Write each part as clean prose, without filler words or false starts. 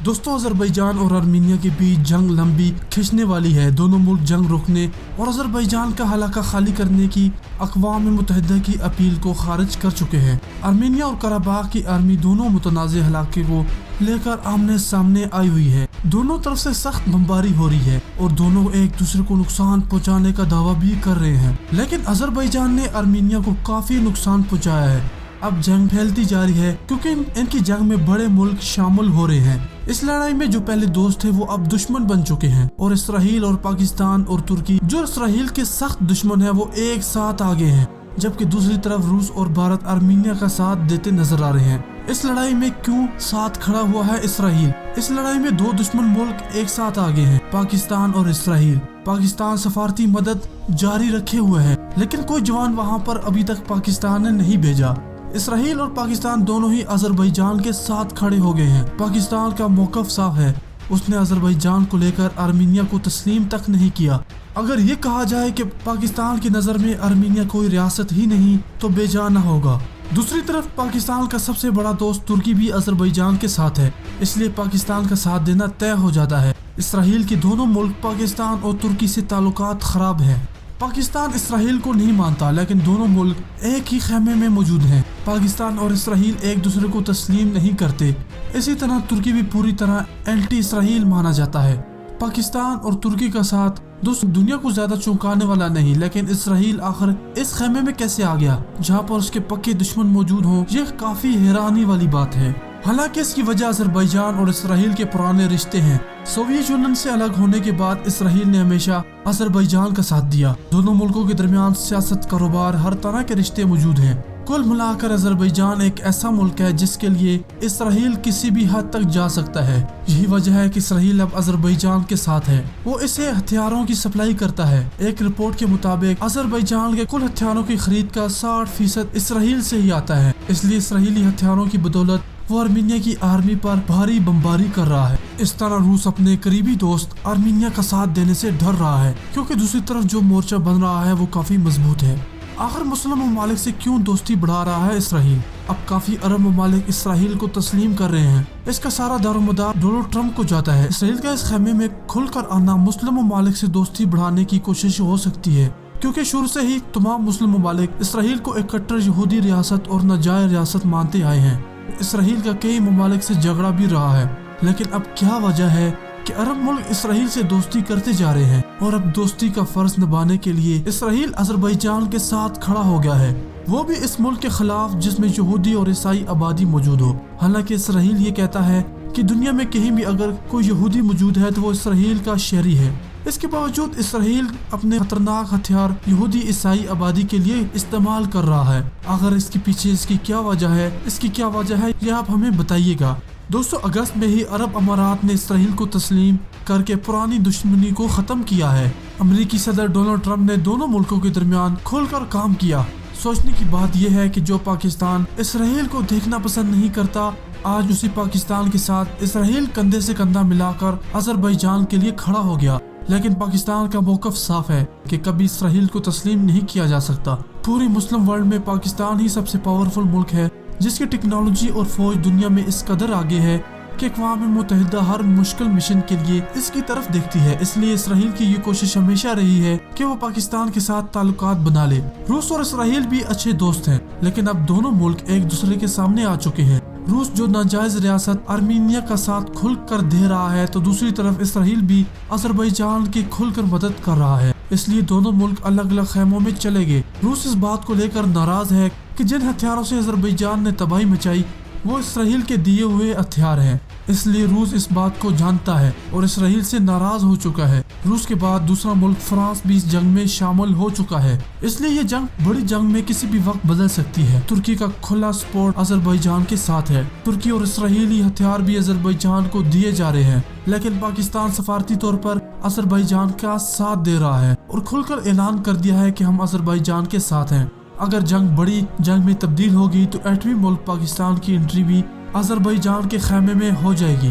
दोस्तों, अजरबैजान और आर्मीनिया के बीच जंग लंबी खिंचने वाली है। दोनों मुल्क जंग रोकने और अजरबैजान का इलाका खाली करने की अक़वाम मुत्तहिदा की अपील को खारिज कर चुके हैं। आर्मीनिया और कराबाख की आर्मी दोनों मुतनाज़ इलाके को लेकर आमने सामने आई हुई है। दोनों तरफ से सख्त बमबारी हो रही है और दोनों एक दूसरे को नुकसान पहुंचाने का दावा भी कर रहे हैं, लेकिन अजरबैजान ने आर्मीनिया को काफी नुकसान पहुंचाया है। अब जंग फैलती जा रही है क्योंकि इनकी जंग में बड़े मुल्क शामिल हो रहे हैं। इस लड़ाई में जो पहले दोस्त थे वो अब दुश्मन बन चुके हैं और इसराइल और पाकिस्तान और तुर्की जो इसराइल के सख्त दुश्मन है वो एक साथ आगे हैं, जबकि दूसरी तरफ रूस और भारत आर्मीनिया का साथ देते नजर आ रहे हैं। इस लड़ाई में क्यों साथ खड़ा हुआ है इसराइल? इस लड़ाई में दो दुश्मन मुल्क एक साथ आगे हैं, पाकिस्तान और इसराइल। पाकिस्तान सफारती मदद जारी रखे हुए है, लेकिन कोई जवान वहाँ पर अभी तक पाकिस्तान ने नहीं भेजा। इसराइल और पाकिस्तान दोनों ही अजरबैजान के साथ खड़े हो गए हैं। पाकिस्तान का मौक़िफ़ साफ है, उसने अजरबैजान को लेकर आर्मीनिया को तस्लीम तक नहीं किया। अगर ये कहा जाए कि पाकिस्तान की नज़र में आर्मीनिया कोई रियासत ही नहीं तो बेजाना होगा। दूसरी तरफ पाकिस्तान का सबसे बड़ा दोस्त तुर्की भी अजरबैजान के साथ है, इसलिए पाकिस्तान का साथ देना तय हो जाता है। इसराइल के दोनों मुल्क पाकिस्तान और तुर्की से ताल्लुकात खराब हैं। पाकिस्तान इसराइल को नहीं मानता, लेकिन दोनों मुल्क एक ही खेमे में मौजूद हैं। पाकिस्तान और इसराइल एक दूसरे को तस्लीम नहीं करते। इसी तरह तुर्की भी पूरी तरह एंटी इसराइल माना जाता है। पाकिस्तान और तुर्की का साथ दोस्तों दुनिया को ज्यादा चौंकाने वाला नहीं, लेकिन इसराइल आखिर इस खेमे में कैसे आ गया जहाँ पर उसके पक्के दुश्मन मौजूद हों, ये काफी हैरानी वाली बात है। हालांकि इसकी वजह अजरबैजान और इसराइल के पुराने रिश्ते हैं। सोवियत यूनियन से अलग होने के बाद इसराइल ने हमेशा अजरबैजान का साथ दिया। दोनों मुल्कों के दरमियान सियासत, कारोबार, हर तरह के रिश्ते मौजूद हैं। कुल मिलाकर अजरबैजान एक ऐसा मुल्क है जिसके लिए इसराइल किसी भी हद तक जा सकता है। यही वजह है कि इसराइल अब अजरबैजान के साथ है। वो इसे हथियारों की सप्लाई करता है। एक रिपोर्ट के मुताबिक अजरबैजान के कुल हथियारों की खरीद का 60% इसराइल से ही आता है। इसलिए इसराइली हथियारों की बदौलत वो आर्मीनिया की आर्मी पर भारी बमबारी कर रहा है। इस तरह रूस अपने करीबी दोस्त आर्मीनिया का साथ देने से डर रहा है, क्योंकि दूसरी तरफ जो मोर्चा बन रहा है वो काफी मजबूत है। आखिर मुस्लिम ममालिक से क्यों दोस्ती बढ़ा रहा है इसराइल? अब काफी अरब ममालिक इसराइल को तस्लीम कर रहे हैं। इसका सारा दारोमदार डोनाल्ड ट्रंप को जाता है। इसराइल का इस खेमे में खुलकर आना मुस्लिम ममालिक से दोस्ती बढ़ाने की कोशिश हो सकती है, क्योंकि शुरू से ही तमाम मुस्लिम ममालिक इसराइल को एक कट्टर यहूदी रियासत और नाजायज रियासत मानते आए हैं। इसराइल का कई ममालिक से झगड़ा भी रहा है, लेकिन अब क्या वजह है कि अरब मुल्क इसराइल से दोस्ती करते जा रहे हैं और अब दोस्ती का फर्ज निभाने के लिए इसराइल अजरबैजान के साथ खड़ा हो गया है, वो भी इस मुल्क के खिलाफ जिसमें यहूदी और ईसाई आबादी मौजूद हो। हालांकि इसराइल ये कहता है कि दुनिया में कहीं भी अगर कोई यहूदी मौजूद है तो वो इसराइल का शहरी है। इसके बावजूद इसराइल अपने खतरनाक हथियार यहूदी ईसाई आबादी के लिए इस्तेमाल कर रहा है। अगर इसके पीछे इसकी क्या वजह है ये आप हमें बताइएगा। दोस्तों, अगस्त में ही अरब अमारात ने इसराइल को तस्लीम करके पुरानी दुश्मनी को खत्म किया है। अमेरिकी सदर डोनाल्ड ट्रंप ने दोनों मुल्कों के दरमियान खुलकर काम किया। सोचने की बात यह है कि जो पाकिस्तान इसराइल को देखना पसंद नहीं करता, आज उसी पाकिस्तान के साथ इसराइल कंधे से कंधा मिलाकर अजरबैजान के लिए खड़ा हो गया। लेकिन पाकिस्तान का मौक़िफ़ साफ है कि कभी इसराइल को तस्लीम नहीं किया जा सकता। पूरी मुस्लिम वर्ल्ड में पाकिस्तान ही सबसे पावरफुल मुल्क है, जिसकी टेक्नोलॉजी और फौज दुनिया में इस कदर आगे है कि अक़वाम मुत्तहिदा हर मुश्किल मिशन के लिए इसकी तरफ देखती है। इसलिए इसराइल की ये कोशिश हमेशा रही है कि वो पाकिस्तान के साथ ताल्लुकात बना ले। रूस और इसराइल भी अच्छे दोस्त हैं, लेकिन अब दोनों मुल्क एक दूसरे के सामने आ चुके हैं। रूस जो नाजायज रियासत आर्मीनिया का साथ खुल कर दे रहा है, तो दूसरी तरफ इसराइल भी अजरबैजान की खुलकर मदद कर रहा है। इसलिए दोनों मुल्क अलग अलग खेमों में चले गए। रूस इस बात को लेकर नाराज है कि जिन हथियारों से अजरबैजान ने तबाही मचाई वो इसराइल के दिए हुए हथियार हैं। इसलिए रूस इस बात को जानता है और इसराइल से नाराज हो चुका है। रूस के बाद दूसरा मुल्क फ्रांस भी इस जंग में शामिल हो चुका है। इसलिए ये जंग बड़ी जंग में किसी भी वक्त बदल सकती है। तुर्की का खुला सपोर्ट अजरबैजान के साथ है। तुर्की और इसराइली हथियार भी अजरबैजान को दिए जा रहे हैं, लेकिन पाकिस्तान सफारती तौर पर अजरबैजान का साथ दे रहा है और खुलकर ऐलान कर दिया है कि हम अजरबैजान के साथ हैं। अगर जंग बड़ी जंग में तब्दील होगी तो एटमी मुल्क पाकिस्तान की एंट्री भी अजरबैजान के खेमे में हो जाएगी।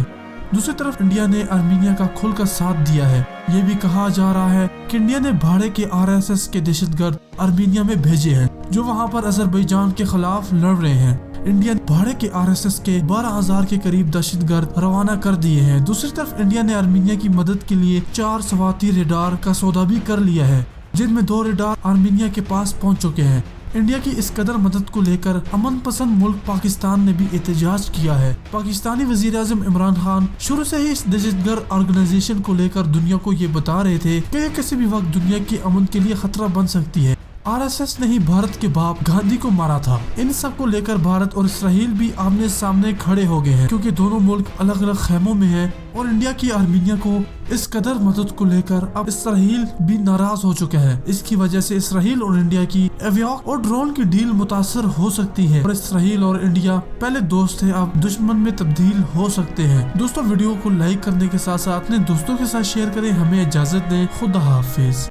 दूसरी तरफ इंडिया ने आर्मीनिया का खुलकर साथ दिया है। ये भी कहा जा रहा है कि इंडिया ने भाड़े के RSS के दहशतगर्द आर्मीनिया में भेजे हैं, जो वहाँ पर अजरबैजान के खिलाफ लड़ रहे हैं। इंडिया ने भाड़े के RSS के 12,000 के करीब दहशतगर्द रवाना कर दिए हैं। दूसरी तरफ इंडिया ने आर्मीनिया की मदद के लिए 4 स्वाति रेडार का सौदा भी कर लिया है, जिनमें 2 रेडार आर्मीनिया के पास पहुंच चुके हैं। इंडिया की इस कदर मदद को लेकर अमन पसंद मुल्क पाकिस्तान ने भी एहतजाज किया है। पाकिस्तानी वजीर आज़म इमरान खान शुरू से ही इस दहशतगर्द ऑर्गेनाइजेशन को लेकर दुनिया को ये बता रहे थे कि ये किसी भी वक्त दुनिया के अमन के लिए खतरा बन सकती है। RSS ने ही भारत के बाप गांधी को मारा था। इन सब को लेकर भारत और इसराइल भी आमने सामने खड़े हो गए हैं, क्योंकि दोनों मुल्क अलग अलग खेमों में हैं और इंडिया की आर्मीनिया को इस कदर मदद को लेकर अब इसराइल भी नाराज हो चुका है। इसकी वजह से इसराइल और इंडिया की एवियोक और ड्रोन की डील मुतासर हो सकती है और इसराइल और इंडिया पहले दोस्त थे अब दुश्मन में तब्दील हो सकते हैं। दोस्तों, वीडियो को लाइक करने के साथ साथ अपने दोस्तों के साथ शेयर करें। हमें इजाजत दें। खुदा हाफिज।